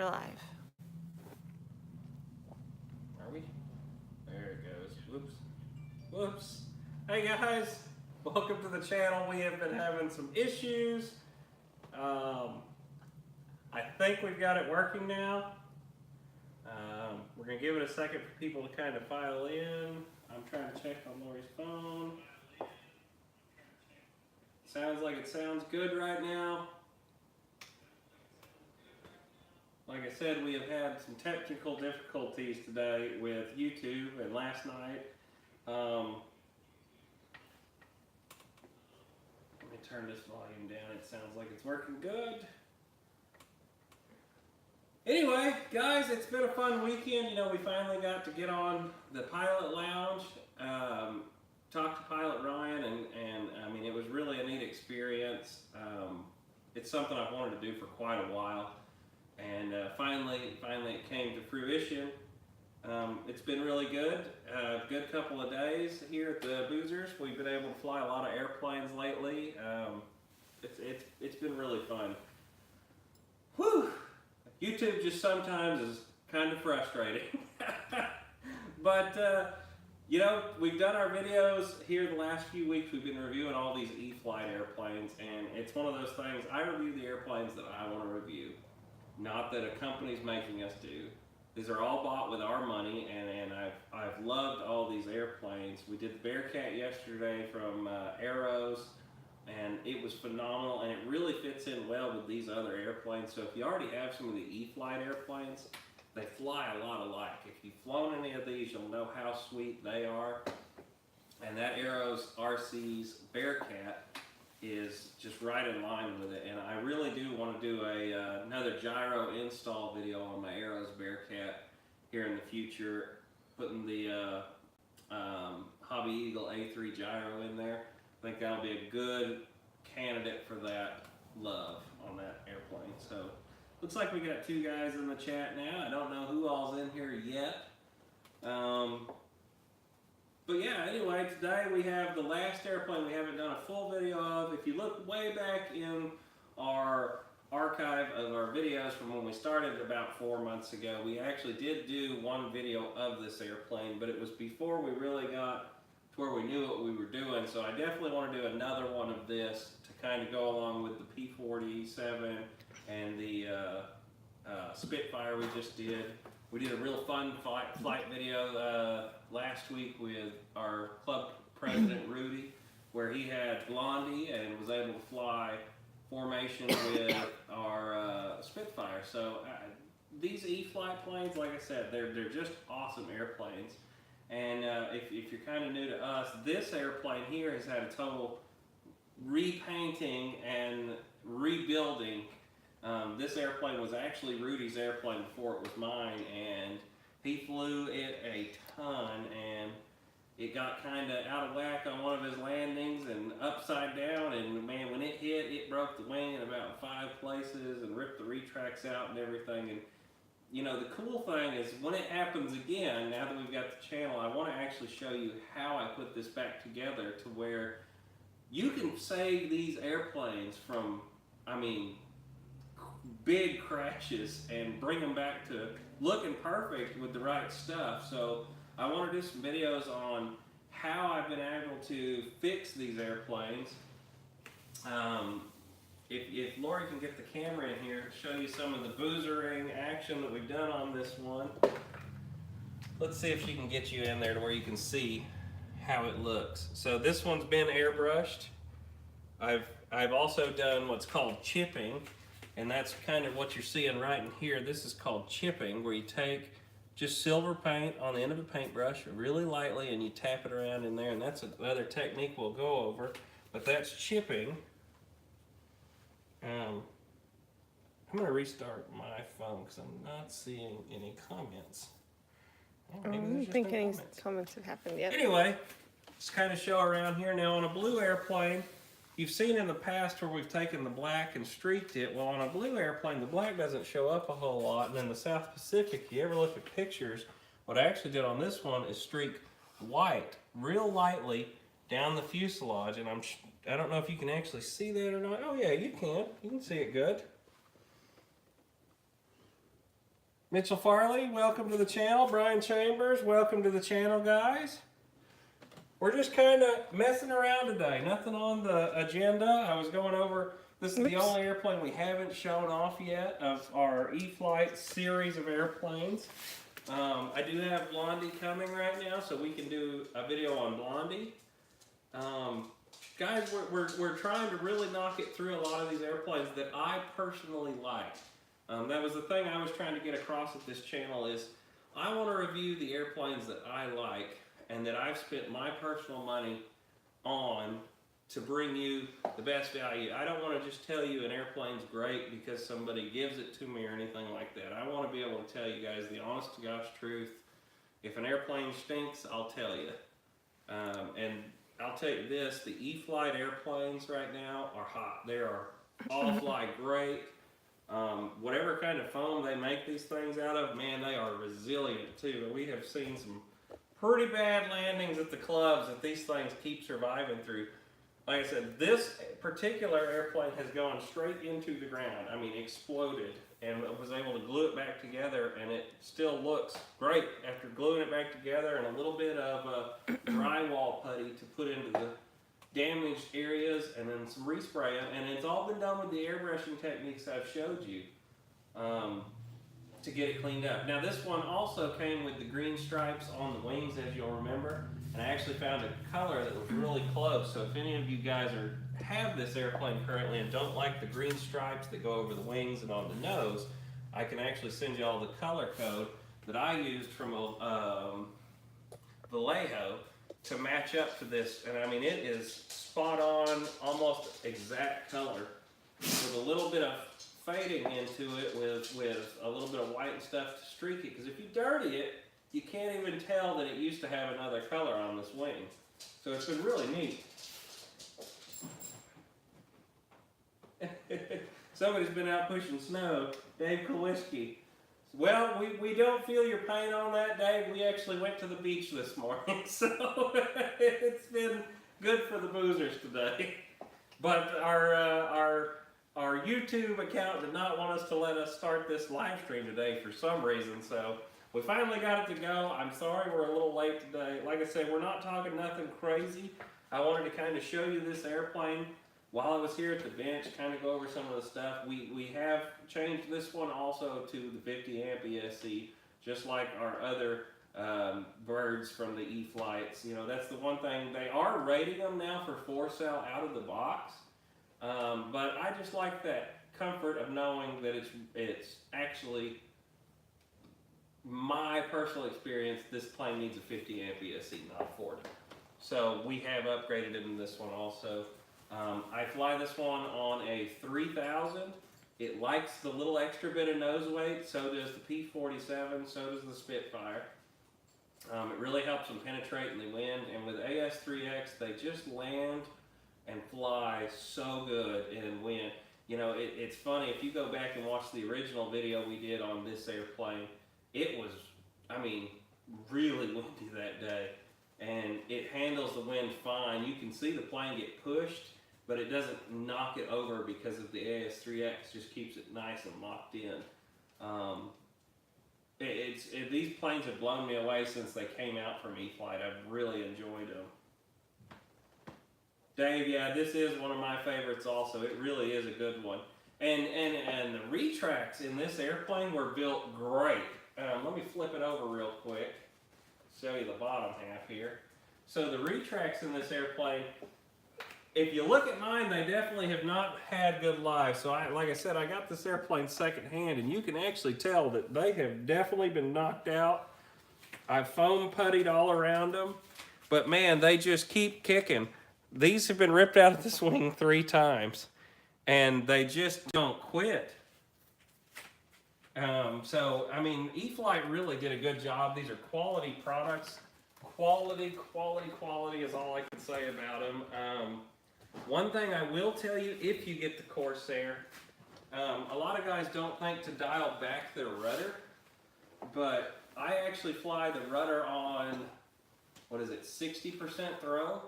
We're live. Are we? There it goes. Whoops. Whoops. Hey guys, welcome to the channel. We have been having some issues. I think we've got it working now. We're going to give it a second for people to kind of file in. I'm trying to check on Lori's phone. Sounds like it sounds good right now. Like I said, we have had some technical difficulties today with YouTube and last night. Let me turn this volume down. It sounds like it's working good. Anyway, guys, it's been a fun weekend. You know, we finally got to get on the pilot lounge, talk to Pilot Ryan, and I mean, it was really a neat experience. It's something I've wanted to do for quite a while, and finally it came to fruition. It's been really good. Good couple of days here at the Boozers. We've been able to fly a lot of airplanes lately. It's been really fun. Whew! YouTube just sometimes is kind of frustrating. But you know, we've done our videos here the last few weeks. We've been reviewing all these E-Flite airplanes, and it's one of those things. I review the airplanes that I want to review, not that a company's making us do. These are all bought with our money, and I've loved all these airplanes. We did the Bearcat yesterday from Arrows, and it was phenomenal, and it really fits in well with these other airplanes. So if you already have some of the E-Flite airplanes, they fly a lot alike. If you've flown any of these, you'll know how sweet they are. And that Arrows RC's Bearcat is just right in line with it. And I really do want to do another gyro install video on my Arrows Bearcat here in the future, putting the Hobby Eagle A3 gyro in there. I think that'll be a good candidate for that love on that airplane. So looks like we got two guys in the chat now. I don't know who all's in here yet. But yeah, anyway, today we have the last airplane we haven't done a full video of. If you look way back in our archive of our videos from when we started about 4 months ago, we actually did do one video of this airplane, but it was before we really got to where we knew what we were doing. So I definitely want to do another one of this to kind of go along with the P-47 and the Spitfire we just did. We did a real fun flight video last week with our club president Rudy, where he had Blondie and was able to fly formation with our Spitfire. So these E-Flite planes, like I said, they're just awesome airplanes. And if you're kind of new to us, this airplane here has had a total repainting and rebuilding. This airplane was actually Rudy's airplane before it was mine, and he flew it a ton, and it got kind of out of whack on one of his landings and upside down, and man, when it hit, it broke the wing in about 5 places and ripped the retracts out and everything. And you know, the cool thing is when it happens again, now that we've got the channel, I want to actually show you how I put this back together to where you can save these airplanes from, I mean, big crashes and bring them back to looking perfect with the right stuff. So I want to do some videos on how I've been able to fix these airplanes. If Lori can get the camera in here to show you some of the boozering action that we've done on this one. Let's see if she can get you in there to where you can see how it looks. So this one's been airbrushed. I've also done what's called chipping, and that's kind of what you're seeing right in here. This is called chipping, where you take just silver paint on the end of a paintbrush really lightly and you tap it around in there, and that's another technique we'll go over, but that's chipping. I'm going to restart my phone because I'm not seeing any comments. I don't think any comments have happened yet. Anyway, just kind of show around here. Now on a blue airplane, you've seen in the past where we've taken the black and streaked it. Well, on a blue airplane, the black doesn't show up a whole lot. And in the South Pacific, if you ever look at pictures, what I actually did on this one is streak white real lightly down the fuselage. And I don't know if you can actually see that or not. Oh yeah, you can. You can see it good. Mitchell Farley, welcome to the channel. Brian Chambers, welcome to the channel, guys. We're just kind of messing around today. Nothing on the agenda. I was going over, this is the only airplane we haven't shown off yet of our E-Flite series of airplanes. I do have Blondie coming right now, so we can do a video on Blondie. Guys, we're trying to really knock it through a lot of these airplanes that I personally like. That was the thing I was trying to get across with this channel is I want to review the airplanes that I like and that I've spent my personal money on to bring you the best value. I don't want to just tell you an airplane's great because somebody gives it to me or anything like that. I want to be able to tell you guys the honest to gosh truth. If an airplane stinks, I'll tell you. And I'll tell you this, the E-Flite airplanes right now are hot. They are all fly great. Whatever kind of foam they make these things out of, man, they are resilient too. We have seen some pretty bad landings at the clubs that these things keep surviving through. Like I said, this particular airplane has gone straight into the ground. I mean, exploded, and was able to glue it back together, and it still looks great after gluing it back together and a little bit of drywall putty to put into the damaged areas, and then some respray, and it's all been done with the airbrushing techniques I've showed you to get it cleaned up. Now this one also came with the green stripes on the wings, as you'll remember, and I actually found a color that was really close. So if any of you guys have this airplane currently and don't like the green stripes that go over the wings and on the nose, I can actually send you all the color code that I used from Vallejo to match up to this, and I mean it is spot on, almost exact color, with a little bit of fading into it with a little bit of white and stuff to streak it, because if you dirty it, you can't even tell that it used to have another color on this wing. So it's been really neat. Somebody's been out pushing snow, Dave Kaliski. Well, we don't feel your pain on that, Dave. We actually went to the beach this morning, so it's been good for the boozers today. But our YouTube account did not want us to let us start this live stream today for some reason, so we finally got it to go. I'm sorry we're a little late today. Like I said, we're not talking nothing crazy. I wanted to kind of show you this airplane while I was here at the bench, kind of go over some of the stuff. We have changed this one also to the 50 amp ESC, just like our other birds from the E-Flites. You know, that's the one thing. They are rating them now for 4-cell out of the box, but I just like that comfort of knowing that it's actually my personal experience. This plane needs a 50 amp ESC, not 40. So we have upgraded into this one also. I fly this one on a 3000. It likes the little extra bit of nose weight, so does the P-47, so does the Spitfire. It really helps them penetrate in the wind, and with AS3X, they just land and fly so good in wind. You know, it's funny, if you go back and watch the original video we did on this airplane, it was, I mean, really windy that day, and it handles the wind fine. You can see the plane get pushed, but it doesn't knock it over because of the AS3X, just keeps it nice and locked in. These planes have blown me away since they came out from E-Flite. I've really enjoyed them. Dave, yeah, this is one of my favorites also. It really is a good one. And the retracts in this airplane were built great. Let me flip it over real quick, show you the bottom half here. So the retracts in this airplane, if you look at mine, they definitely have not had good lives. So like I said, I got this airplane secondhand, and you can actually tell that they have definitely been knocked out. I've foam puttied all around them, but man, they just keep kicking. These have been ripped out of this wing 3 times, and they just don't quit. So, I mean, E-Flite really did a good job. These are quality products. Quality is all I can say about them. One thing I will tell you, if you get the Corsair, a lot of guys don't think to dial back their rudder, but I actually fly the rudder on, what is it, 60% throw.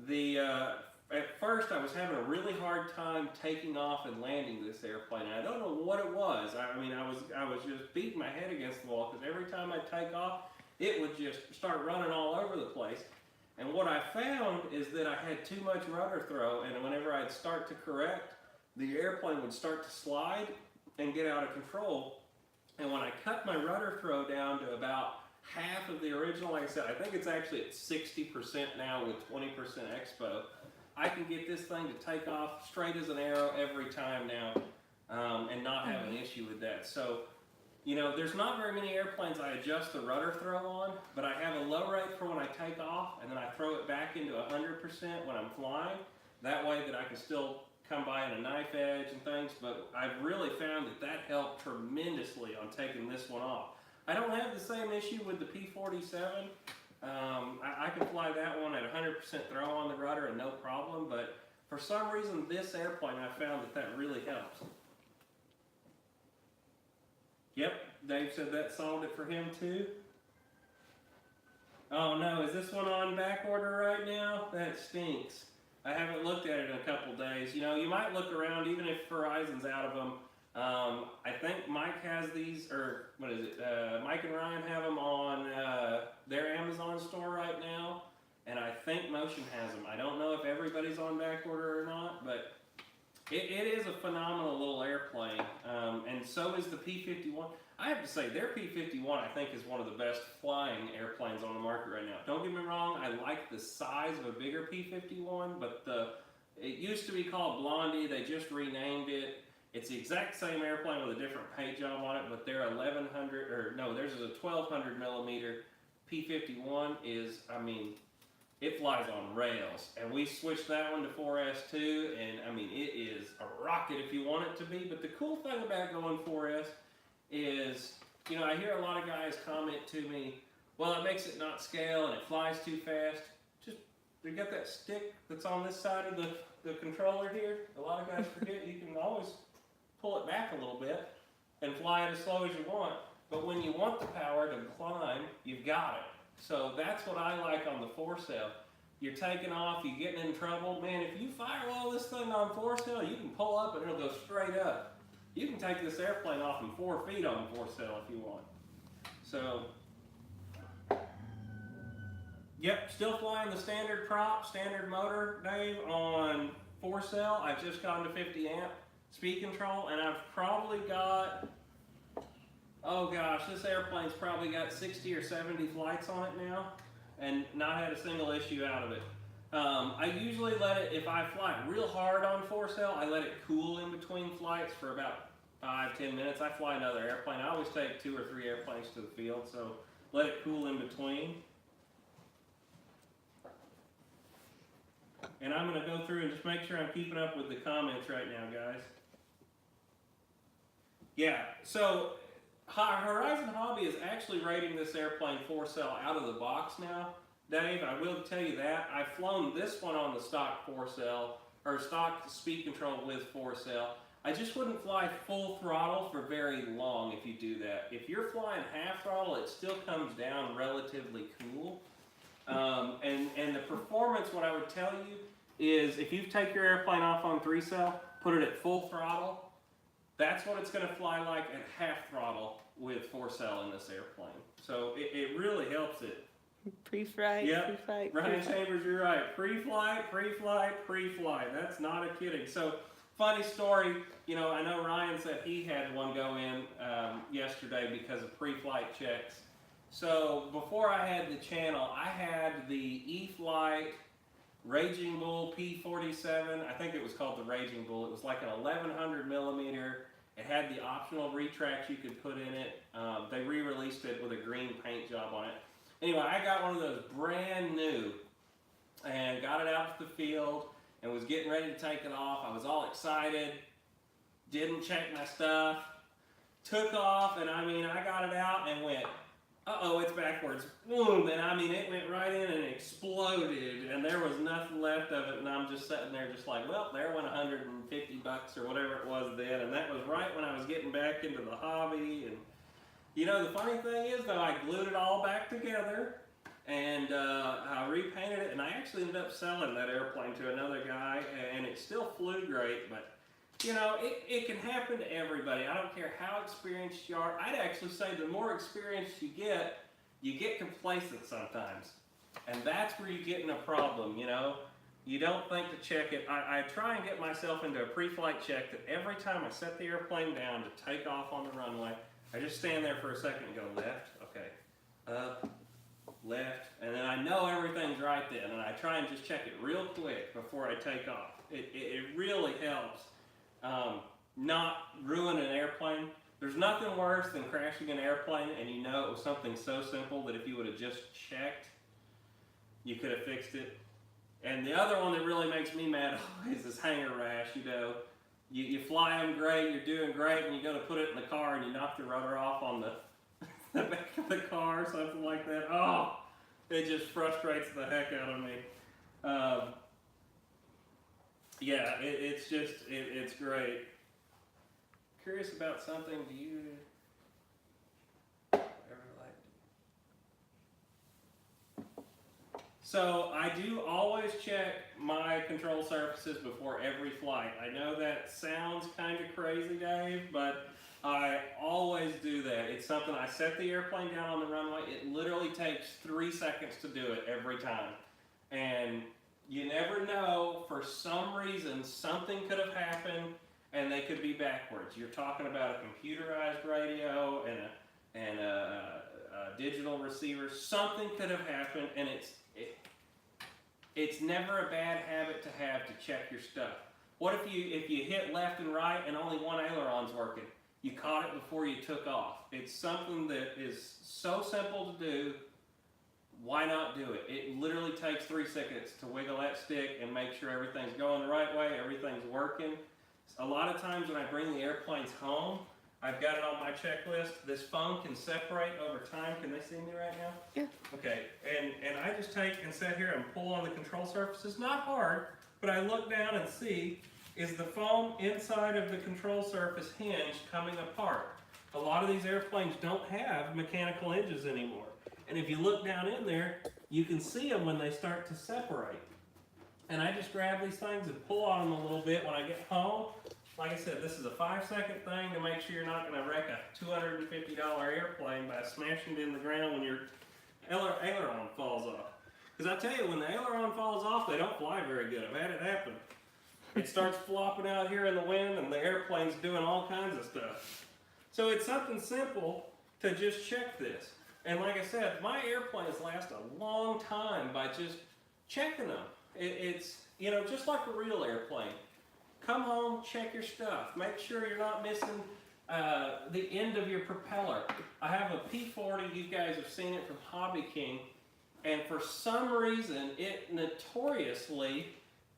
The at first I was having a really hard time taking off and landing this airplane. And I don't know what it was. I mean, I was just beating my head against the wall because every time I'd take off, it would just start running all over the place. And what I found is that I had too much rudder throw, and whenever I'd start to correct, the airplane would start to slide and get out of control. And when I cut my rudder throw down to about half of the original, like I said, I think it's actually at 60% now with 20% expo, I can get this thing to take off straight as an arrow every time now, and not have an issue with that. So, you know, there's not very many airplanes I adjust the rudder throw on, but I have a low rate for when I take off, and then I throw it back into 100% when I'm flying. That way that I can still come by in a knife edge and things, but I've really found that that helped tremendously on taking this one off. I don't have the same issue with the P-47. I can fly that one at 100% throw on the rudder and no problem, but for some reason this airplane I found that that really helps. Yep, Dave said that solved it for him too. Oh no, is this one on back order right now? That stinks. I haven't looked at it in a couple days. You know, you might look around even if Verizon's out of them. I think Mike has these, or what is it? Mike and Ryan have them on their Amazon store right now, and I think Motion has them. I don't know if everybody's on back order or not, but it is a phenomenal little airplane, and so is the P-51. I have to say, their P-51 I think is one of the best flying airplanes on the market right now. Don't get me wrong, I like the size of a bigger P-51, but it used to be called Blondie. They just renamed it. It's the exact same airplane with a different paint job on it, but their 1100, or no, theirs is a 1200 millimeter. P-51 is, I mean, it flies on rails, and we switched that one to 4S too, and I mean, it is a rocket if you want it to be. But the cool thing about going 4S is, you know, I hear a lot of guys comment to me, well, it makes it not scale and it flies too fast. Just, you got that stick that's on this side of the controller here. A lot of guys forget you can always pull it back a little bit and fly it as slow as you want. But when you want the power to climb, you've got it. So that's what I like on the 4-cell. You're taking off, you're getting in trouble. Man, if you firewall this thing on 4-cell, you can pull up and it'll go straight up. You can take this airplane off in 4 feet on 4-cell if you want. So, yep, still flying the standard prop, standard motor, Dave, on 4-cell. I've just gone to 50 amp speed control, and I've probably got, oh gosh, this airplane's probably got 60 or 70 flights on it now, and not had a single issue out of it. I usually let it, if I fly real hard on 4-cell, I let it cool in between flights for about 5-10 minutes. I fly another airplane. I always take 2 or 3 airplanes to the field, so let it cool in between. And I'm going to go through and just make sure I'm keeping up with the comments right now, guys. Yeah, so Horizon Hobby is actually rating this airplane 4-cell out of the box now. Dave, I will tell you that. I've flown this one on the stock 4-cell, or stock speed control with 4-cell. I just wouldn't fly full throttle for very long if you do that. If you're flying half throttle, it still comes down relatively cool. And the performance, what I would tell you, is if you take your airplane off on 3-cell, put it at full throttle, that's what it's going to fly like at half throttle with 4-cell in this airplane. So it really helps it. Pre-flight, yep. pre-flight. Ryan Chambers, you're right. Pre-flight, pre-flight, pre-flight. That's not a kidding. So, funny story, you know, I know Ryan said he had one go in yesterday because of pre-flight checks. So, before I had the channel, I had the E-Flite Raging Bull P-47. I think it was called the Raging Bull. It was like an 1100 millimeter. It had the optional retracts you could put in it. They re-released it with a green paint job on it. Anyway, I got one of those brand new and got it out to the field and was getting ready to take it off. I was all excited, didn't check my stuff, took off, and I mean, I got it out and went, uh-oh, it's backwards. Boom, and I mean, it went right in and exploded, and there was nothing left of it, and I'm just sitting there just like, well, there went $150 or whatever it was then, and that was right when I was getting back into the hobby. And you know, the funny thing is, though, I glued it all back together, and I repainted it, and I actually ended up selling that airplane to another guy, and it still flew great, but you know, it can happen to everybody. I don't care how experienced you are. I'd actually say the more experience you get complacent sometimes. And that's where you get in a problem, you know. You don't think to check it. I try and get myself into a pre-flight check that every time I set the airplane down to take off on the runway, I just stand there for a second and go left, okay, up, left, and then I know everything's right then, and I try and just check it real quick before I take off. It really helps. Not ruin an airplane. There's nothing worse than crashing an airplane and you know it was something so simple that if you would have just checked, you could have fixed it. And the other one that really makes me mad is this hanger rash. You know, you fly them great, you're doing great, and you go to put it in the car and you knock the rudder off on the back of the car or something like that. Oh, it just frustrates the heck out of me. Yeah, it's great. Curious about something, do you ever like? So I do always check my control surfaces before every flight. I know that sounds kind of crazy, Dave, but I always do that. It's something I set the airplane down on the runway. It literally takes 3 seconds to do it every time. And you never know, for some reason, something could have happened and they could be backwards. You're talking about a computerized radio and a digital receiver. Something could have happened, and it's never a bad habit to have to check your stuff. What if you hit left and right and only one aileron's working? You caught it before you took off. It's something that is so simple to do. Why not do it? It literally takes 3 seconds to wiggle that stick and make sure everything's going the right way, everything's working. A lot of times when I bring the airplanes home, I've got it on my checklist. This foam can separate over time. Can they see me right now? Yeah. Okay, and I just take and sit here and pull on the control surfaces. Not hard, but I look down and see, is the foam inside of the control surface hinge coming apart? A lot of these airplanes don't have mechanical hinges anymore. And if you look down in there, you can see them when they start to separate. And I just grab these things and pull on them a little bit when I get home. Like I said, this is a 5-second thing to make sure you're not going to wreck a $250 airplane by smashing it in the ground when your aileron falls off. Because I tell you, when the aileron falls off, they don't fly very good. I've had it happen. It starts flopping out here in the wind and the airplane's doing all kinds of stuff. So it's something simple to just check this. And like I said, my airplanes last a long time by just checking them. It's, you know, just like a real airplane. Come home, check your stuff. Make sure you're not missing the end of your propeller. I have a P40, you guys have seen it from Hobby King, and for some reason, it notoriously,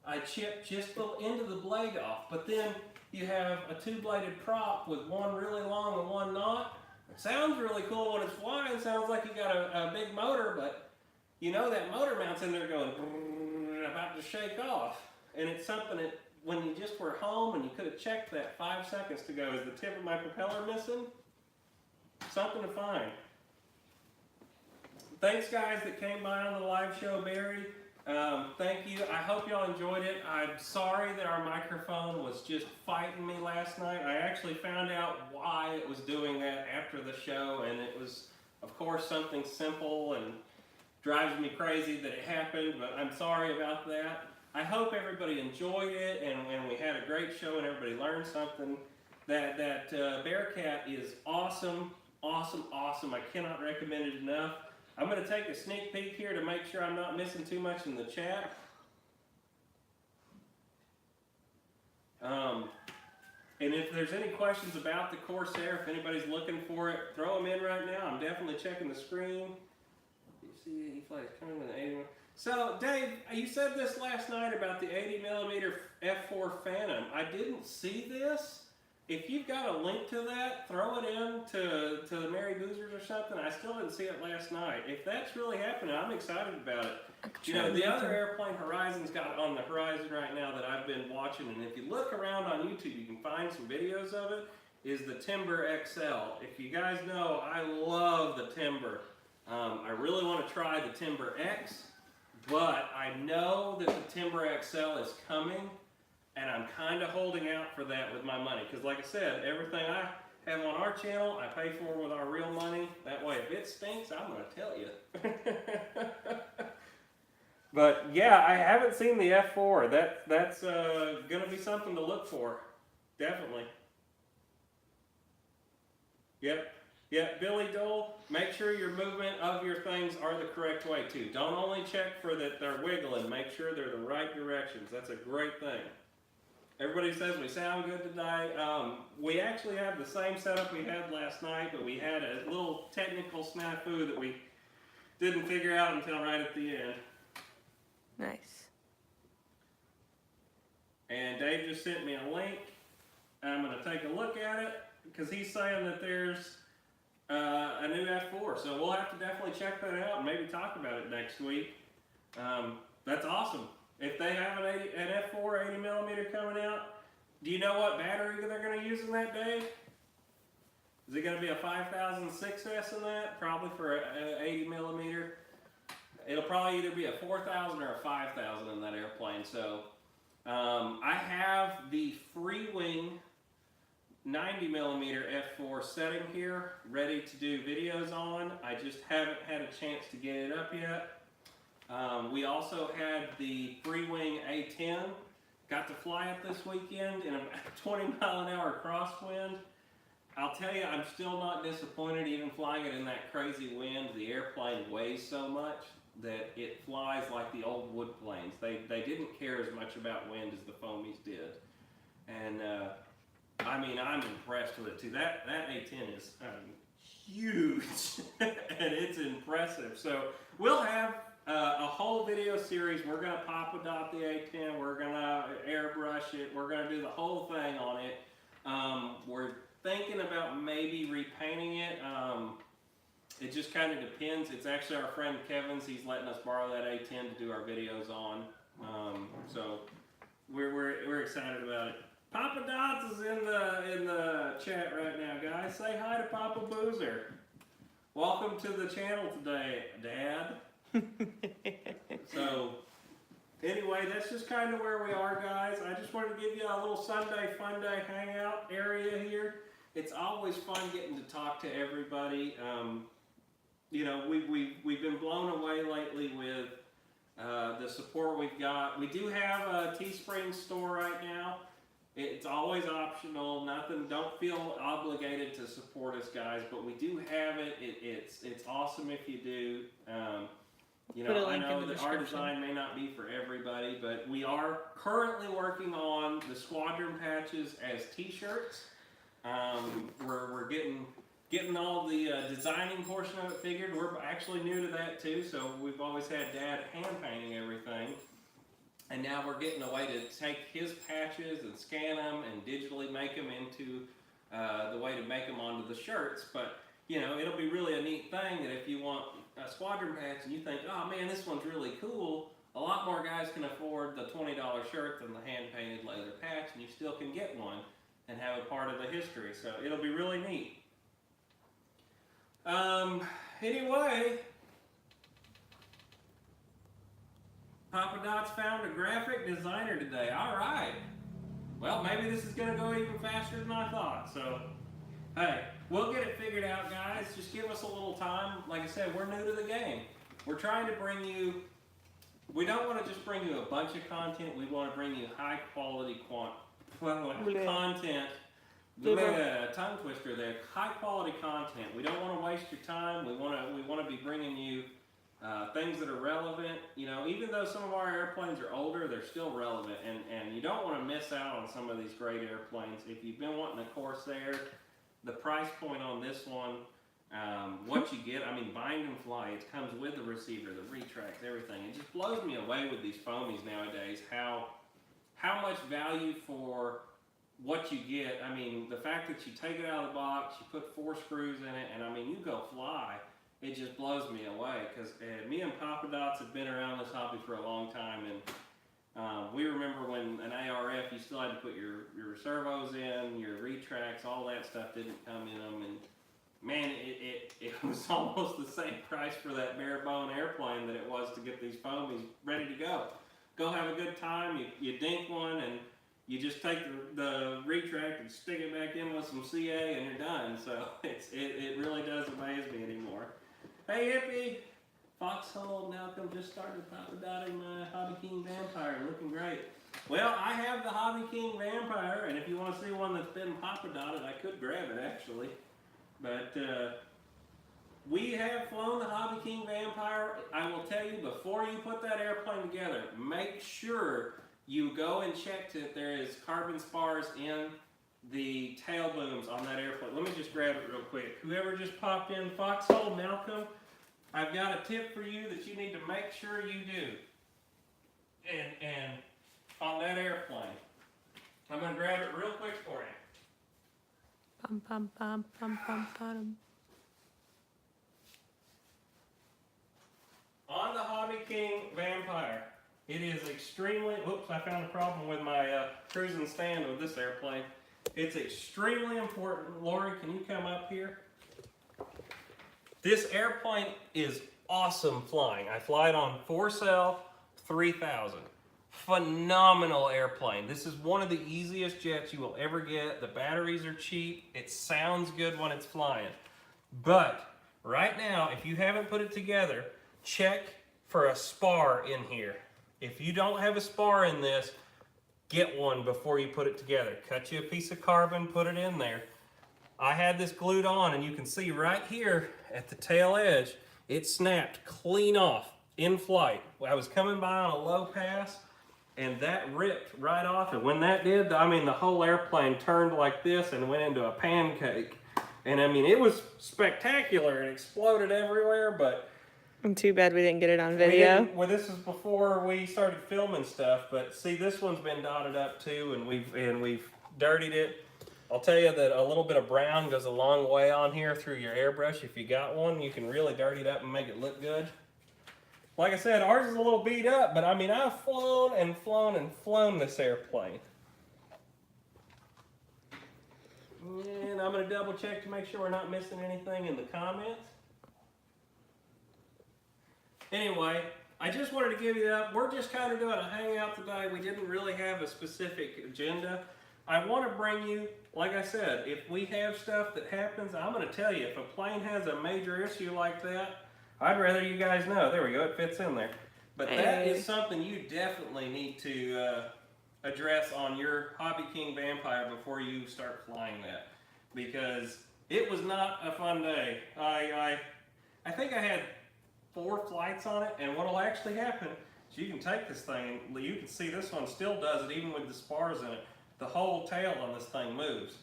I chipped just the end of the blade off. But then you have a 2-bladed prop with one really long and one not. It sounds really cool when it's flying. It sounds like you got a big motor, but you know that motor mount's in there going about to shake off. And it's something that when you just were home and you could have checked that 5 seconds to go, is the tip of my propeller missing? Something to find. Thanks guys that came by on the live show, Barry. Thank you. I hope y'all enjoyed it. I'm sorry that our microphone was just fighting me last night. I actually found out why it was doing that after the show, and it was, of course, something simple and drives me crazy that it happened, but I'm sorry about that. I hope everybody enjoyed it, and we had a great show and everybody learned something. That Bearcat is awesome, awesome, awesome. I cannot recommend it enough. I'm going to take a sneak peek here to make sure I'm not missing too much in the chat. And if there's any questions about the Corsair, if anybody's looking for it, throw them in right now. I'm definitely checking the screen. You see E-Flite is coming with an 81. So, Dave, you said this last night about the 80mm f4 Phantom. I didn't see this. If you've got a link to that, throw it in to the Mary Boozers or something. I still didn't see it last night. If that's really happening, I'm excited about it. You know, the other airplane Horizon's got on the horizon right now that I've been watching, and if you look around on YouTube, you can find some videos of it, is the Timber XL. If you guys know, I love the Timber. I really want to try the Timber X, but I know that the Timber XL is coming, and I'm kind of holding out for that with my money. Because like I said, everything I have on our channel, I pay for with our real money. That way, if it stinks, I'm going to tell you. But yeah, I haven't seen the F4. That's going to be something to look for. Definitely. Yep. Yeah, Billy Dole, make sure your movement of your things are the correct way too. Don't only check for that they're wiggling, make sure they're the right directions. That's a great thing. Everybody says we sound good today. We actually have the same setup we had last night, but we had a little technical snafu that we didn't figure out until right at the end. Nice. And Dave just sent me a link. I'm going to take a look at it because he's saying that there's a new F4, so we'll have to definitely check that out and maybe talk about it next week. That's awesome. If they have an F4 80mm coming out, do you know what battery they're going to use in that, Dave? Is it going to be a 5000 6S in that? Probably for an 80mm. It'll probably either be a 4000 or a 5000 in that airplane. So I have the Freewing 90mm F4 setting here, ready to do videos on. I just haven't had a chance to get it up yet. We also had the Freewing A10. Got to fly it this weekend in a 20-mile-an-hour crosswind. I'll tell you, I'm still not disappointed even flying it in that crazy wind. The airplane weighs so much that it flies like the old wood planes. They didn't care as much about wind as the foamies did. And I mean, I'm impressed with it too. That A10 is huge, and it's impressive. So we'll have a whole video series. We're going to Papa Dot the A10. We're going to airbrush it. We're going to do the whole thing on it. We're thinking about maybe repainting it. It just kind of depends. It's actually our friend Kevin's. He's letting us borrow that A10 to do our videos on. So we're excited about it. Papa Dots is in the chat right now, guys. Say hi to Papa Boozer. Welcome to the channel today, Dad. So, anyway, that's just kind of where we are, guys. I just wanted to give you a little Sunday Funday hangout area here. It's always fun getting to talk to everybody. You know, we've been blown away lately with the support we've got. We do have a Teespring store right now. It's always optional. Nothing. Don't feel obligated to support us, guys. But we do have it. It's awesome if you do. You know, I know that our design may not be for everybody, but we are currently working on the squadron patches as T-shirts. We're getting all the designing portion of it figured. We're actually new to that too, so we've always had Dad hand painting everything. And now we're getting a way to take his patches and scan them and digitally make them into the way to make them onto the shirts. But, you know, it'll be really a neat thing that if you want a squadron patch and you think, oh man, this one's really cool, a lot more guys can afford the $20 shirt than the hand-painted leather patch, and you still can get one and have a part of the history. So it'll be really neat. Anyway, Papa Dot's found a graphic designer today. All right. Well, maybe this is going to go even faster than I thought. So, hey, we'll get it figured out, guys. Just give us a little time. Like I said, we're new to the game. We're trying to bring you, we don't want to just bring you a bunch of content. We want to bring you high quality content. Tongue twister there. High quality content. We don't want to waste your time. We want to be bringing you things that are relevant. You know, even though some of our airplanes are older, they're still relevant, and you don't want to miss out on some of these great airplanes. If you've been wanting a Corsair, the price point on this one, what you get, I mean, bind and fly, it comes with the receiver, the retracts, everything. It just blows me away with these foamies nowadays, how much value for what you get. I mean, the fact that you take it out of the box, you put 4 screws in it, and I mean, you go fly. It just blows me away, because me and Papa Dots have been around this hobby for a long time, and we remember when an ARF, you still had to put your servos in, your retracts, all that stuff didn't come in them, and man, it was almost the same price for that bare bone airplane that it was to get these foamies ready to go. Go have a good time, you dink one, and you just take the retract and stick it back in with some CA and you're done. So it really does amaze me anymore. Hey Hippie! Foxhole Malcolm just started pop-a-dotting my Hobby King Vampire, looking great. Well, I have the Hobby King Vampire, and if you want to see one that's been pop-a-dotted, I could grab it actually. But we have flown the Hobby King Vampire. I will tell you, before you put that airplane together, make sure you go and check that there is carbon spars in the tail booms on that airplane. Let me just grab it real quick. Whoever just popped in, Foxhole Malcolm, I've got a tip for you that you need to make sure you do. And on that airplane, I'm going to grab it real quick for you. Pum pum pum pum pum pum. On the Hobby King Vampire, it is extremely, oops, I found a problem with my cruising stand with this airplane. It's extremely important. Lori, can you come up here? This airplane is awesome flying. I fly it on Corsair 3000. Phenomenal airplane. This is one of the easiest jets you will ever get. The batteries are cheap. It sounds good when it's flying. But right now, if you haven't put it together, check for a spar in here. If you don't have a spar in this, get one before you put it together. Cut you a piece of carbon, put it in there. I had this glued on, and you can see right here at the tail edge, it snapped clean off in flight. I was coming by on a low pass, and that ripped right off. And when that did, I mean, the whole airplane turned like this and went into a pancake. And I mean, it was spectacular. It exploded everywhere, but And too bad we didn't get it on video. well, this is before we started filming stuff, but see, this one's been dotted up too, and we've dirtied it. I'll tell you that a little bit of brown goes a long way on here through your airbrush. If you got one, you can really dirty it up and make it look good. Like I said, ours is a little beat up, but I mean, I've flown and flown and flown this airplane. And I'm going to double check to make sure we're not missing anything in the comments. Anyway, I just wanted to give you that. We're just kind of doing a hangout today. We didn't really have a specific agenda. I want to bring you, like I said, if we have stuff that happens, I'm going to tell you, if a plane has a major issue like that, I'd rather you guys know. There we go, it fits in there. But that is something you definitely need to address on your Hobby King Vampire before you start flying that. Because it was not a fun day. I think I had 4 flights on it, and what'll actually happen is you can take this thing, you can see this one still does it even with the spars in it. The whole tail on this thing moves.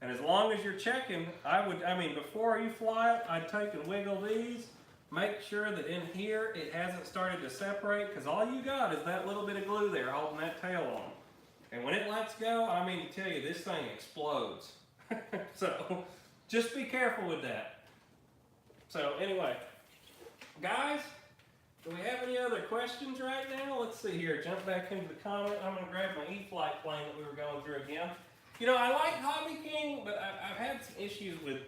And as long as you're checking, I mean, before you fly it, I'd take and wiggle these, make sure that in here it hasn't started to separate, because all you got is that little bit of glue there holding that tail on. And when it lets go, I mean to tell you, this thing explodes. So, just be careful with that. So anyway, guys, do we have any other questions right now? Let's see here, jump back into the comment. I'm going to grab my E-Flite plane that we were going through again. You know, I like Hobby King, but I've had some issues with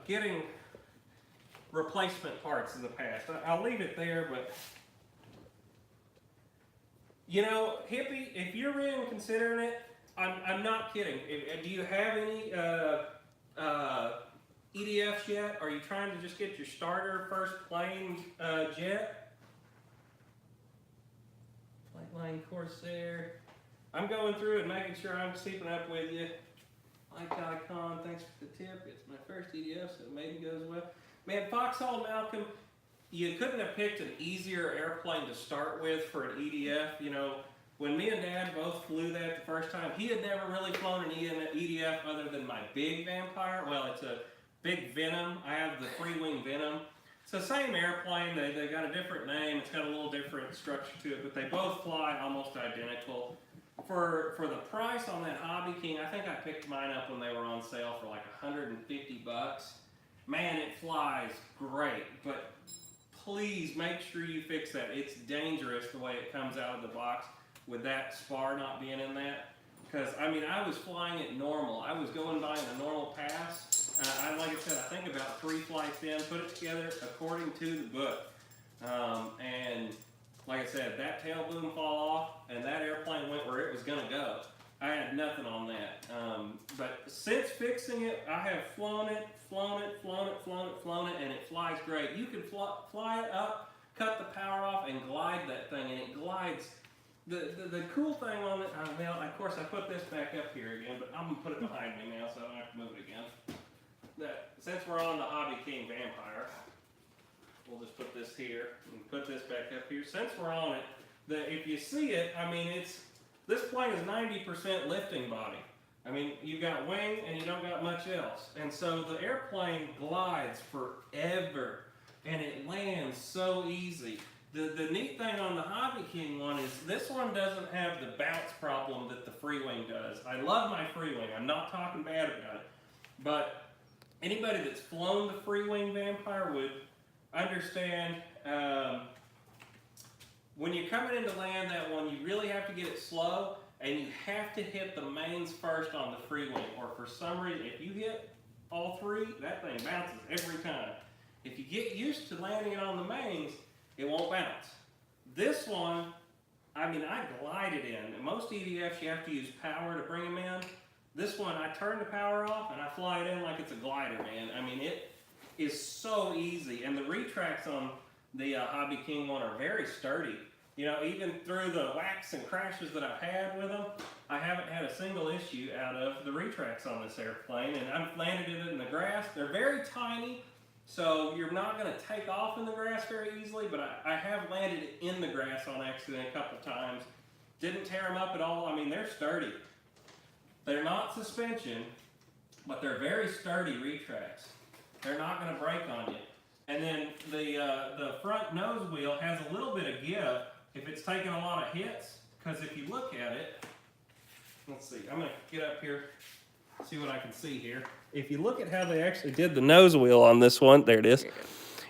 getting replacement parts in the past. I'll leave it there, but you know, Hippie, if you're really considering it, I'm not kidding. Do you have any EDFs yet? Are you trying to just get your starter first plane jet? Flightline Corsair. I'm going through and making sure I'm keeping up with you. Like icon, thanks for the tip. It's my first EDF, so maybe goes well. Man, Foxhole Malcolm, you couldn't have picked an easier airplane to start with for an EDF. You know, when me and Dad both flew that the first time, he had never really flown an EDF other than my big Vampire. Well, it's a big Venom. I have the Free-Wing Venom. It's the same airplane. They got a different name. It's got a little different structure to it, but they both fly almost identical. For the price on that Hobby King, I think I picked mine up when they were on sale for like $150. Man, it flies great, but please make sure you fix that. It's dangerous the way it comes out of the box with that spar not being in that. Because, I mean, I was flying it normal. I was going by in a normal pass. Like I said, E-Flites in, put it together according to the book. And like I said, that tail boom fall off, and that airplane went where it was going to go. I had nothing on that. But since fixing it, I have flown it, and it flies great. You can fly it up, cut the power off, and glide that thing, and it glides. The cool thing on it, well, of course I put this back up here again, but I'm going to put it behind me now so I don't have to move it again. Since we're on the Hobby King Vampire, we'll just put this here and put this back up here. Since we're on it, if you see it, I mean, this plane is 90% lifting body. I mean, you've got wing and you don't got much else. And so the airplane glides forever and it lands so easy. The neat thing on the Hobby King one is this one doesn't have the bounce problem that the free wing does. I love my free wing. I'm not talking bad about it. But anybody that's flown the free wing Vampire would understand when you're coming into land that one, you really have to get it slow and you have to hit the mains first on the free wing, or for some reason, if you hit all three, that thing bounces every time. If you get used to landing it on the mains, it won't bounce. This one, I mean, I glide it in. In most EDFs, you have to use power to bring them in. This one, I turn the power off and I fly it in like it's a glider, man. I mean, it is so easy. And the retracts on the Hobby King one are very sturdy. You know, even through the whacks and crashes that I've had with them, I haven't had a single issue out of the retracts on this airplane. And I've landed it in the grass. They're very tiny, so you're not going to take off in the grass very easily, but I have landed it in the grass on accident a couple times. Didn't tear them up at all. I mean, they're sturdy. They're not suspension, but they're very sturdy retracts. They're not going to break on you. And then the front nose wheel has a little bit of give if it's taking a lot of hits, because if you look at it, let's see, I'm going to get up here, see what I can see here. If you look at how they actually did the nose wheel on this one, there it is.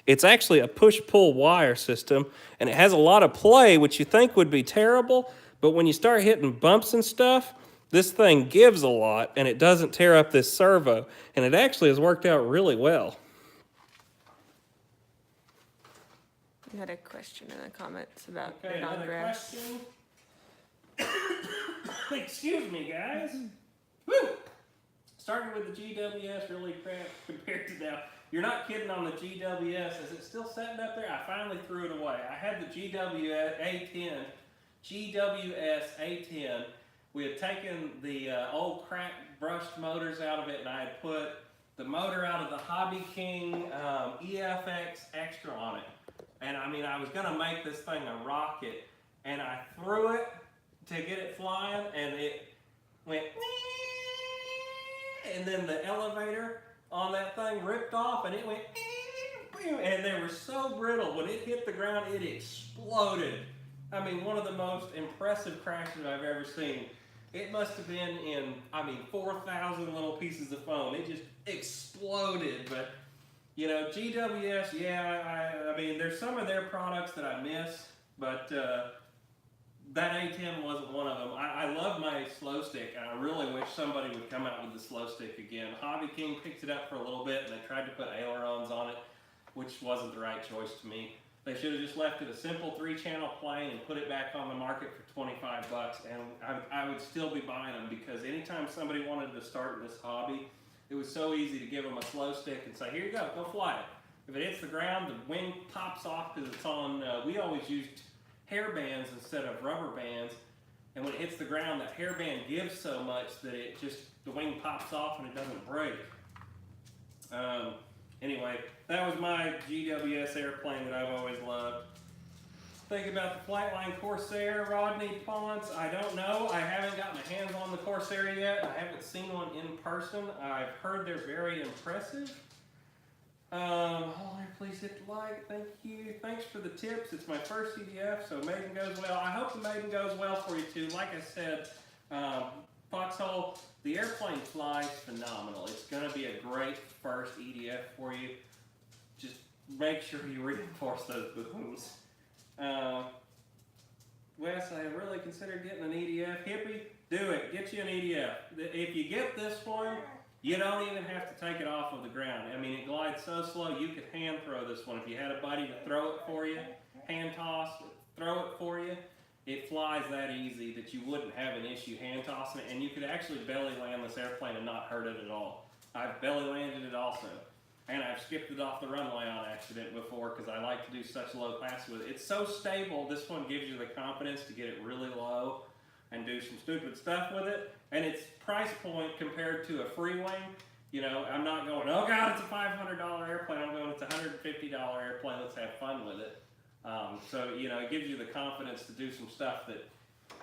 It's actually a push-pull wire system, and it has a lot of play, which you think would be terrible, but when you start hitting bumps and stuff, this thing gives a lot, and it doesn't tear up this servo, and it actually has worked out really well. You had a question in the comments about Okay, another non-grass. question. Excuse me, guys. Woo! Started with the GWS, really crap compared to now. You're not kidding on the GWS. Is it still sitting up there? I finally threw it away. I had the GWS A10. We had taken the old cracked brushed motors out of it, and I had put the motor out of the Hobby King EFX Extra on it. And I mean, I was going to make this thing a rocket, and I threw it to get it flying, and it went, and then the elevator on that thing ripped off, and it went, and they were so brittle. When it hit the ground, it exploded. I mean, one of the most impressive crashes I've ever seen. It must have been in, 4,000 little pieces of foam. It just exploded. But, you know, GWS, yeah, I mean, there's some of their products that I miss, but that A10 wasn't one of them. I love my slow stick, and I really wish somebody would come out with the slow stick again. Hobby King picked it up for a little bit, and they tried to put ailerons on it, which wasn't the right choice to me. They should have just left it a simple 3-channel plane and put it back on the market for $25, and I would still be buying them, because anytime somebody wanted to start in this hobby, it was so easy to give them a slow stick and say, here you go fly it. If it hits the ground, the wing pops off because it's on, we always used hair bands instead of rubber bands, and when it hits the ground, that hair band gives so much that it just, the wing pops off and it doesn't break. Anyway, that was my GWS airplane that I've always loved. Think about the Flightline Corsair, Rodney Ponce. I don't know. I haven't got my hands on the Corsair yet. I haven't seen one in person. I've heard they're very impressive. Please hit the like. Thank you. Thanks for the tips. It's my first EDF, so Maiden goes well. I hope the Maiden goes well for you too. Like I said, Foxhole, the airplane flies phenomenal. It's going to be a great first EDF for you. Just make sure you reinforce those booms. Wes, I have really considered getting an EDF. Hippie, do it. Get you an EDF. If you get this one, You don't even have to take it off of the ground. I mean, it glides so slow, you could hand throw this one. If you had a buddy to throw it for you, hand toss, throw it for you, it flies that easy that you wouldn't have an issue hand tossing it, and you could actually belly land this airplane and not hurt it at all. I've belly landed it also, and I've skipped it off the runway on accident before because I like to do such low passes with it. It's so stable, this one gives you the confidence to get it really low and do some stupid stuff with it, and its price point compared to a free wing, you know, I'm not going, oh God, it's a $500 airplane, I'm going, it's a $150 airplane, let's have fun with it. So, you know, it gives you the confidence to do some stuff that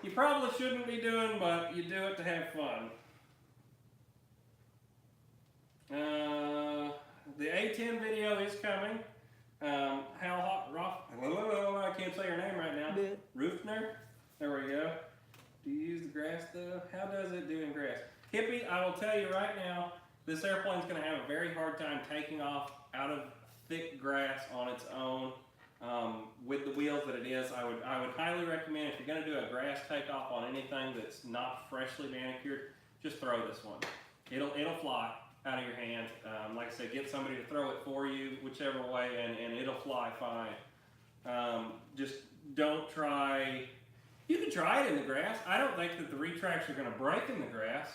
you probably shouldn't be doing, but you do it to have fun. The A10 video is coming. I can't say her name right now. Roofner? There we go. Do you use the grass though? How does it do in grass? Hippie, I will tell you right now, this airplane's going to have a very hard time taking off out of thick grass on its own. With the wheels that it is, I would highly recommend if you're going to do a grass takeoff on anything that's not freshly manicured, just throw this one. It'll fly out of your hand. Like I said, get somebody to throw it for you, whichever way, and it'll fly fine. Just don't try. You can try it in the grass. I don't think that the retracts are going to break in the grass.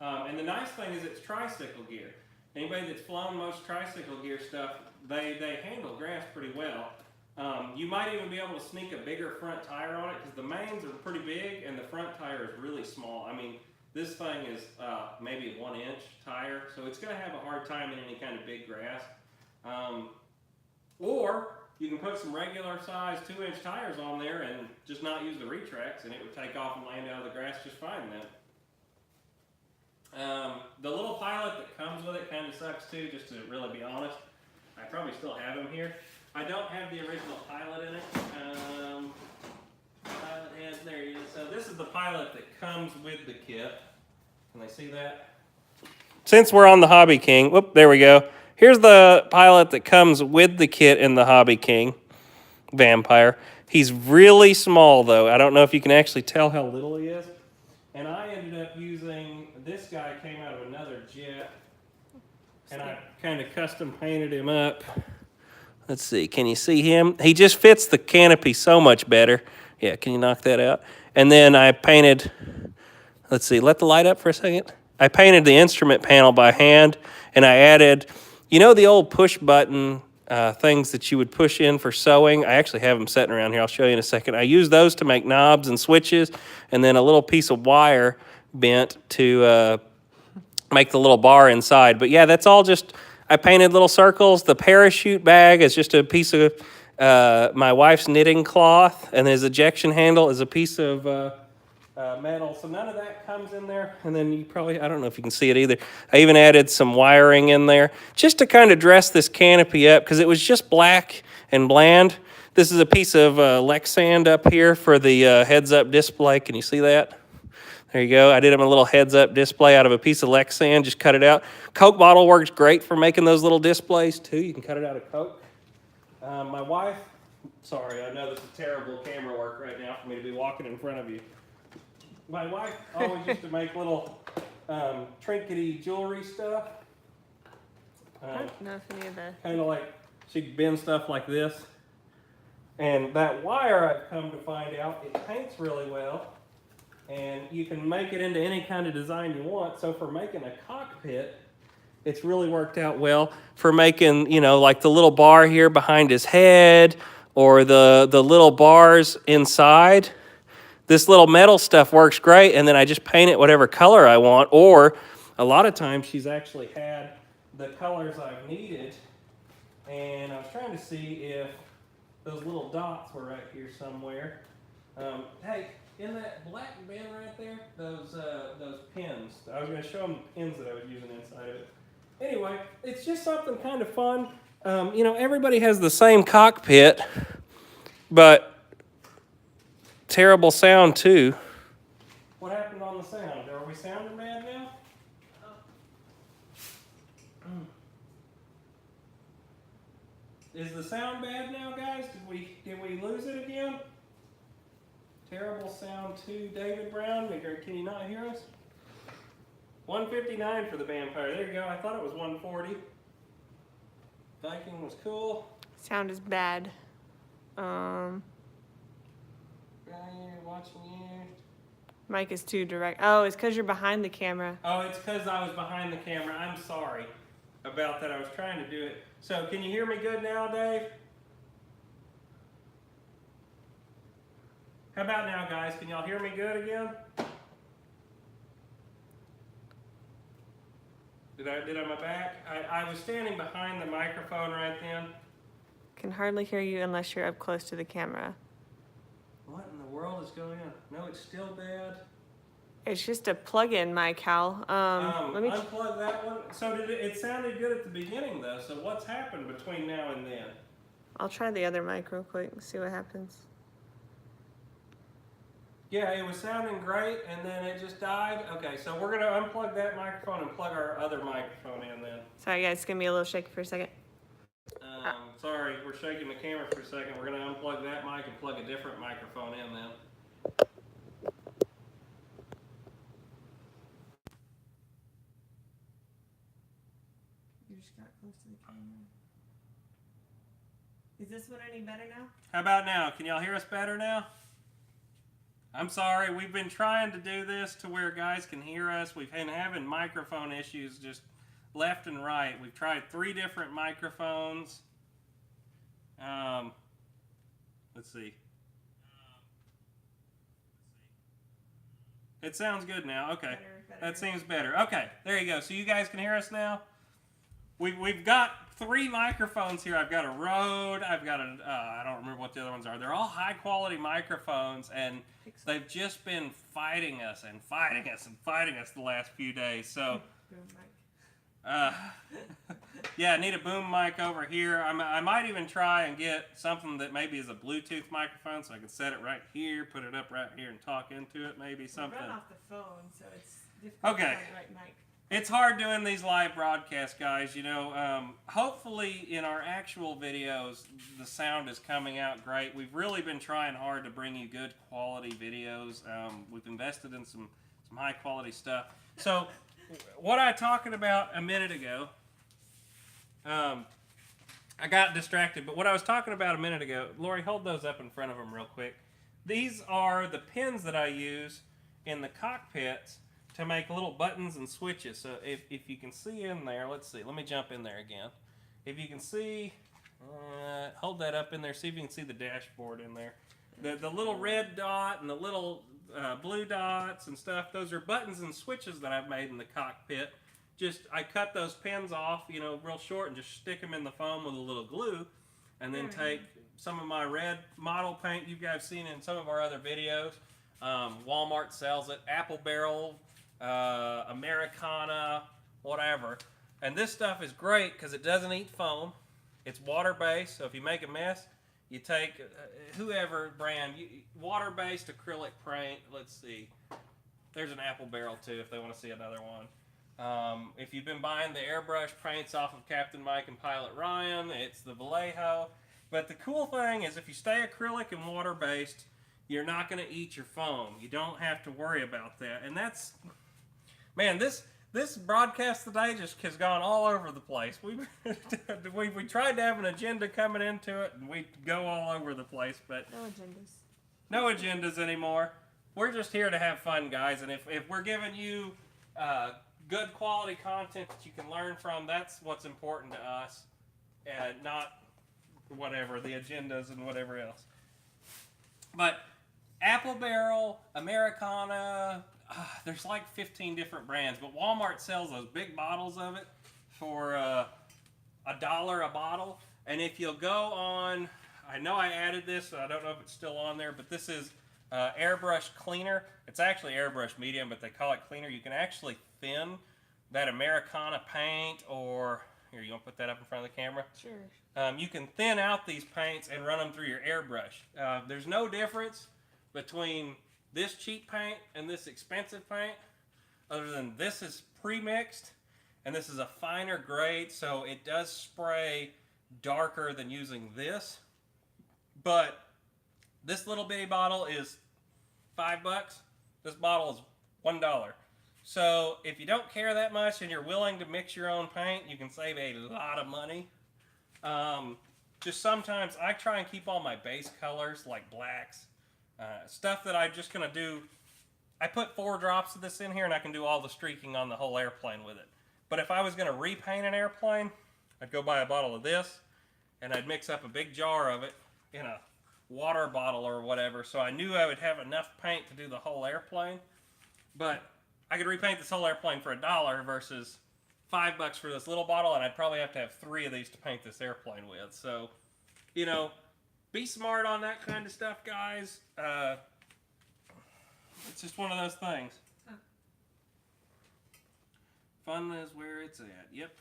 And the nice thing is it's tricycle gear. Anybody that's flown most tricycle gear stuff, they handle grass pretty well. You might even be able to sneak a bigger front tire on it because the mains are pretty big and the front tire is really small. I mean, this thing is maybe a 1-inch tire, so it's going to have a hard time in any kind of big grass. Or you can put some regular size 2-inch tires on there and just not use the retracts, and it would take off and land out of the grass just fine then. The little pilot that comes with it kind of sucks too, just to really be honest. I probably still have him here. I don't have the original pilot in it. Pilot heads, there he is. So this is the pilot that comes with the kit. Can they see that? Since we're on the Hobby King, whoop, there we go. Here's the pilot that comes with the kit in the Hobby King Vampire. He's really small though. I don't know if you can actually tell how little he is. And I ended up using, this guy came out of another jet, and I kind of custom painted him up. Let's see, can you see him? He just fits the canopy so much better. Yeah, can you knock that out? And then I painted, let's see, let the light up for a second. I painted the instrument panel by hand, and I added, you know the old push button things that you would push in for sewing? I actually have them sitting around here. I'll show you in a second. I used those to make knobs and switches, and then a little piece of wire bent to make the little bar inside. But yeah, that's all just, I painted little circles. The parachute bag is just a piece of my wife's knitting cloth, and his ejection handle is a piece of metal. So none of that comes in there. And then you probably, I don't know if you can see it either. I even added some wiring in there just to kind of dress this canopy up because it was just black and bland. This is a piece of Lexand up here for the heads-up display. Can you see that? There you go. I did him a little heads-up display out of a piece of Lexand. Just cut it out. Coke bottle works great for making those little displays, too. You can cut it out of Coke. My wife, sorry, I know this is terrible camera work right now for me to be walking in front of you. My wife always used to make little trinkety jewelry stuff. I don't know if any of that. Kind of like she'd bend stuff like this. And that wire, I've come to find out, it paints really well. And you can make it into any kind of design you want. So for making a cockpit, it's really worked out well. For making, you know, like the little bar here behind his head or the little bars inside. This little metal stuff works great, and then I just paint it whatever color I want. Or a lot of times she's actually had the colors I've needed. And I was trying to see if those little dots were right here somewhere. Hey, in that black bin right there, those pins. I was going to show them the pins that I was using inside of it. Anyway, it's just something kind of fun. You know, everybody has the same cockpit, but terrible sound too. What happened on the sound? Are we sounding bad now? Is the sound bad now, guys? Did we lose it again? Terrible sound too, David Brown. Can you not hear us? 159 for the vampire. There you go. I thought it was 140. Viking was cool. Sound is bad. Right here, watching you. Mic is too direct. Oh, it's because you're behind the camera. Oh, it's because I was behind the camera. I'm sorry about that. I was trying to do it. So, can you hear me good now, Dave? How about now, guys? Can y'all hear me good again? Did I my back? I was standing behind the microphone right then. Can hardly hear you unless you're up close to the camera. What in the world is going on? No, it's still bad. It's just a plug-in mic, Hal. Let me unplug that one. So it sounded good at the beginning though. So what's happened between now and then? I'll try the other mic real quick and see what happens. Yeah, it was sounding great, and then it just died. Okay, so we're gonna unplug that microphone and plug our other microphone in then. Sorry guys, it's gonna be a little shaky for a second. Sorry, we're shaking the camera for a second. We're gonna unplug that mic and plug a different microphone in then. You just got close to the camera. Is this one any better now? How about now? Can y'all hear us better now? I'm sorry, we've been trying to do this to where guys can hear us. We've been having microphone issues just left and right. We've tried 3 different microphones. Let's see. It sounds good now. Okay, Better. that seems better. Okay, there you go. So you guys can hear us now. We've got 3 microphones here. I've got a Rode. I've got a I don't remember what the other ones are. They're all high quality microphones, and they've just been fighting us and fighting us and fighting us the last few days. So. Yeah, I need a boom mic over here. I might even try and get something that maybe is a Bluetooth microphone, so I can set it right here, put it up right here, and talk into it. Maybe something. Run off the phone, so it's difficult to find the right mic. It's hard doing these live broadcasts, guys. You know, hopefully in our actual videos, the sound is coming out great. We've really been trying hard to bring you good quality videos. We've invested in some high quality stuff. So. What I talking about a minute ago, I got distracted, but what I was talking about a minute ago, Lori, hold those up in front of them real quick. These are the pins that I use in the cockpits to make little buttons and switches. So if you can see in there, let's see, let me jump in there again. If you can see, hold that up in there, see if you can see the dashboard in there. The little red dot and the little blue dots and stuff, those are buttons and switches that I've made in the cockpit. I cut those pins off, you know, real short, and just stick them in the foam with a little glue, and then take some of my red model paint you guys seen in some of our other videos. Walmart sells it, Apple Barrel, Americana, whatever. And this stuff is great because it doesn't eat foam. It's water-based, so if you make a mess, you take whoever brand, water-based acrylic paint. Let's see. There's an Apple Barrel too if they want to see another one. If you've been buying the airbrush paints off of Captain Mike and Pilot Ryan, it's the Vallejo. But the cool thing is if you stay acrylic and water-based, you're not going to eat your foam. You don't have to worry about that. And that's, man, this broadcast today just has gone all over the place. We tried to have an agenda coming into it, and we go all over the place, but no agendas anymore. We're just here to have fun, guys, and if we're giving you good quality content that you can learn from, that's what's important to us, and not whatever, the agendas and whatever else. But Apple Barrel, Americana, there's like 15 different brands, but Walmart sells those big bottles of it for $1 a bottle. And if you'll go on, I know I added this, so I don't know if it's still on there, but this is airbrush cleaner. It's actually airbrush medium, but they call it cleaner. You can actually thin that Americana paint, or here, you want to put that up in front of the camera? Sure. You can thin out these paints and run them through your airbrush. There's no difference between this cheap paint and this expensive paint, other than this is pre-mixed and this is a finer grade, so it does spray darker than using this. But this little bitty bottle is $5. This bottle is $1. So if you don't care that much and you're willing to mix your own paint, you can save a lot of money. Just sometimes I try and keep all my base colors like blacks, stuff that I'm just gonna do. I put 4 drops of this in here and I can do all the streaking on the whole airplane with it. But if I was gonna repaint an airplane, I'd go buy a bottle of this and I'd mix up a big jar of it in a water bottle or whatever, so I knew I would have enough paint to do the whole airplane. But I could repaint this whole airplane for $1 versus $5 for this little bottle, and I'd probably have to have 3 of these to paint this airplane with. So, you know, be smart on that kind of stuff, guys. It's just one of those things. Fun is where it's at. Yep.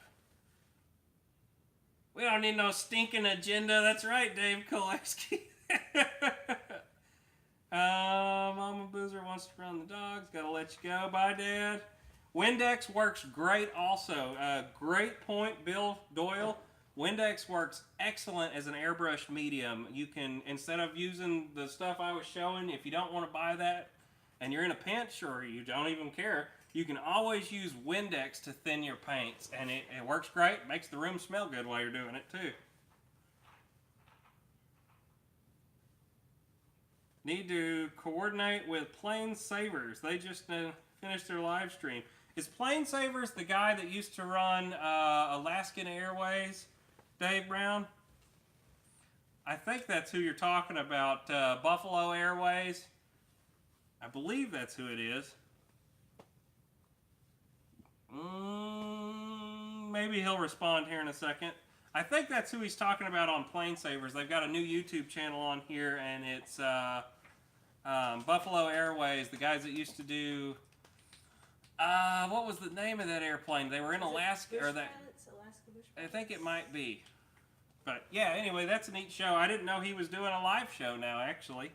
We don't need no stinking agenda. That's right, Dave Kolewski. Mama Boozer wants to run the dogs. Gotta let you go. Bye, Dad. Windex works great also. Great point, Bill Doyle. Windex works excellent as an airbrush medium. You can, instead of using the stuff I was showing, if you don't want to buy that and you're in a pinch or you don't even care, you can always use Windex to thin your paints. And it works great. Makes the room smell good while you're doing it too. Need to coordinate with Plane Savers. They just finished their live stream. Is Plane Savers the guy that used to run Alaskan Airways, Dave Brown? I think that's who you're talking about. Buffalo Airways. I believe that's who it is. Maybe he'll respond here in a second. I think that's who he's talking about on Plane Savers. They've got a new YouTube channel on here, and it's Buffalo Airways, the guys that used to do... what was the name of that airplane? They were in Alaska, or that... Alaska Bush I think it might be. But yeah, anyway, that's a neat show. I didn't know he was doing a live show now, actually.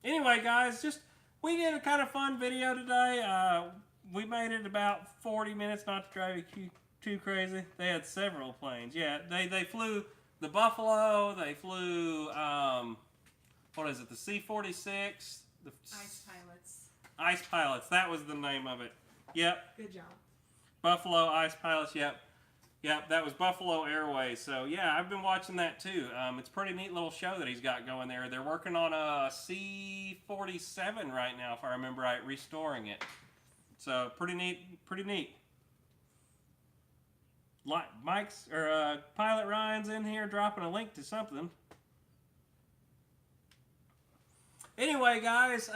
Anyway, guys, we did a kind of fun video today. We made it about 40 minutes, not to drive you too crazy. They had several planes. Yeah, they flew the Buffalo. They flew, what is it, the C-46? The Ice Pilots. Ice Pilots. That was the name of it. Yep. Good job. Buffalo Ice Pilots. Yep. Yep, that was Buffalo Airways. So, yeah, I've been watching that, too. It's a pretty neat little show that he's got going there. They're working on a C-47 right now, if I remember right, restoring it. So, pretty neat, pretty neat. Mike's, or Pilot Ryan's in here dropping a link to something. Anyway, guys,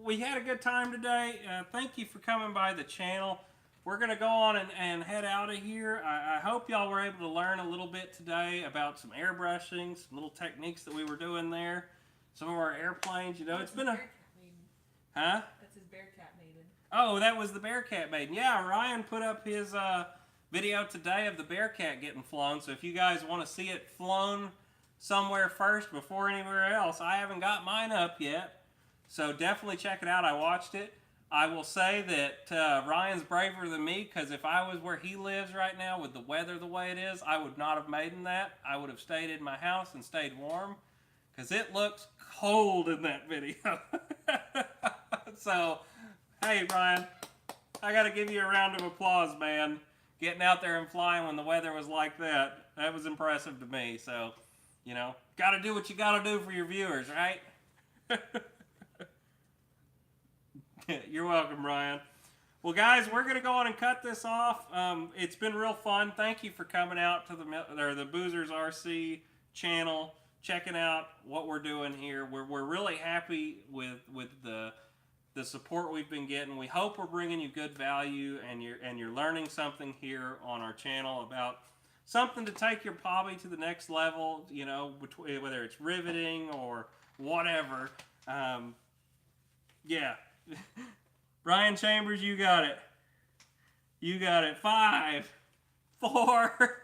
we had a good time today. Thank you for coming by the channel. We're going to go on and head out of here. I hope y'all were able to learn a little bit today about some airbrushing, some little techniques that we were doing there. Some of our airplanes, you know, it's been a... Huh? That's his Bearcat Maiden. Oh, that was the Bearcat Maiden. Yeah, Ryan put up his video today of the Bearcat getting flown. So if you guys want to see it flown somewhere first before anywhere else, I haven't got mine up yet. So definitely check it out. I watched it. I will say that Ryan's braver than me, because if I was where he lives right now with the weather the way it is, I would not have made that. I would have stayed in my house and stayed warm, because it looks cold in that video. So, hey Ryan, I got to give you a round of applause, man. Getting out there and flying when the weather was like that, that was impressive to me. So, you know, got to do what you got to do for your viewers, right? You're welcome, Ryan. Well, guys, we're going to go on and cut this off. It's been real fun. Thank you for coming out to the Boozers RC channel, checking out what we're doing here. We're really happy with the support we've been getting. We hope we're bringing you good value, and you're learning something here on our channel about something to take your hobby to the next level. You know, whether it's riveting or whatever. Yeah. Ryan Chambers, you got it. You got it. 5, 4.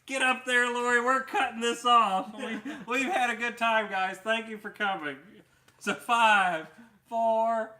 Get up there, Lori. We're cutting this off. We've had a good time, guys. Thank you for coming. So 5, 4.